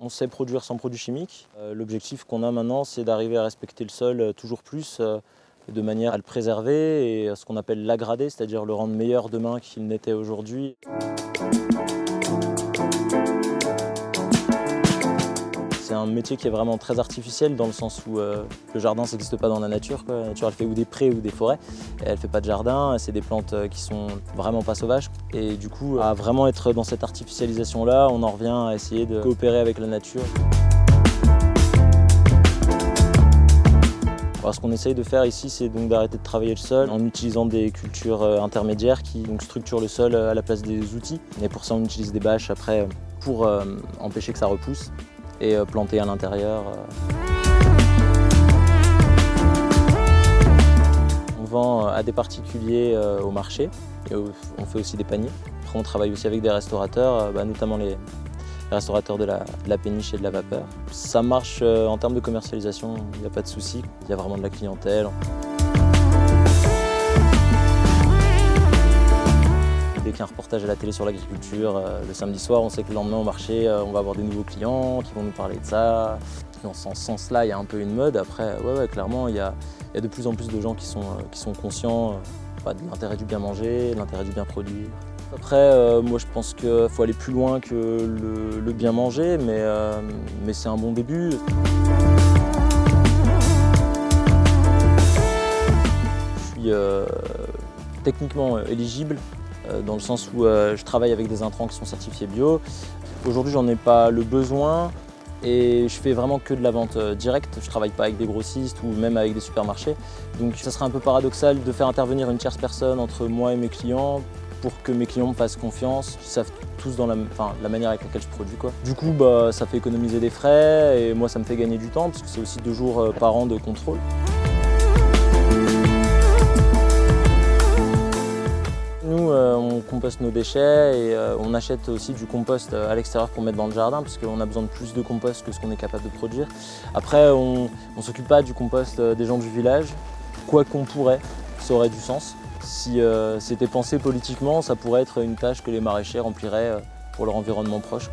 On sait produire sans produits chimiques. L'objectif qu'on a maintenant, c'est d'arriver à respecter le sol toujours plus, de manière à le préserver et à ce qu'on appelle l'aggrader, c'est-à-dire le rendre meilleur demain qu'il n'était aujourd'hui. C'est un métier qui est vraiment très artificiel dans le sens où le jardin, ça n'existe pas dans la nature, quoi. La nature, elle fait ou des prés ou des forêts. Et elle ne fait pas de jardin, c'est des plantes qui sont vraiment pas sauvages. Et du coup, à vraiment être dans cette artificialisation-là, on en revient à essayer de coopérer avec la nature. Alors, ce qu'on essaye de faire ici, c'est donc d'arrêter de travailler le sol en utilisant des cultures intermédiaires qui donc structurent le sol à la place des outils. Et pour ça, on utilise des bâches après pour empêcher que ça repousse et planter à l'intérieur. On vend à des particuliers au marché et on fait aussi des paniers. Après, on travaille aussi avec des restaurateurs, notamment les restaurateurs de la péniche et de la vapeur. Ça marche en termes de commercialisation, il n'y a pas de souci, il y a vraiment de la clientèle. Dès qu'il y a un reportage à la télé sur l'agriculture, le samedi soir, on sait que le lendemain au marché, on va avoir des nouveaux clients qui vont nous parler de ça. Dans ce sens-là, il y a un peu une mode. Après, ouais, clairement, il y a de plus en plus de gens qui sont conscients de l'intérêt du bien manger, de l'intérêt du bien produire. Après, moi je pense qu'il faut aller plus loin que le bien manger, mais c'est un bon début. Je suis techniquement éligible, dans le sens où je travaille avec des intrants qui sont certifiés bio. Aujourd'hui, j'en ai pas le besoin et je fais vraiment que de la vente directe. Je ne travaille pas avec des grossistes ou même avec des supermarchés. Donc ça serait un peu paradoxal de faire intervenir une tierce personne entre moi et mes clients pour que mes clients me fassent confiance, qu'ils savent tous dans la manière avec laquelle je produis, quoi. Du coup, ça fait économiser des frais et moi, ça me fait gagner du temps parce que c'est aussi 2 jours par an de contrôle. Nous, on composte nos déchets et on achète aussi du compost à l'extérieur pour mettre dans le jardin parce qu'on a besoin de plus de compost que ce qu'on est capable de produire. Après, on ne s'occupe pas du compost des gens du village, quoi qu'on pourrait, ça aurait du sens. Si c'était pensé politiquement, ça pourrait être une tâche que les maraîchers rempliraient pour leur environnement proche.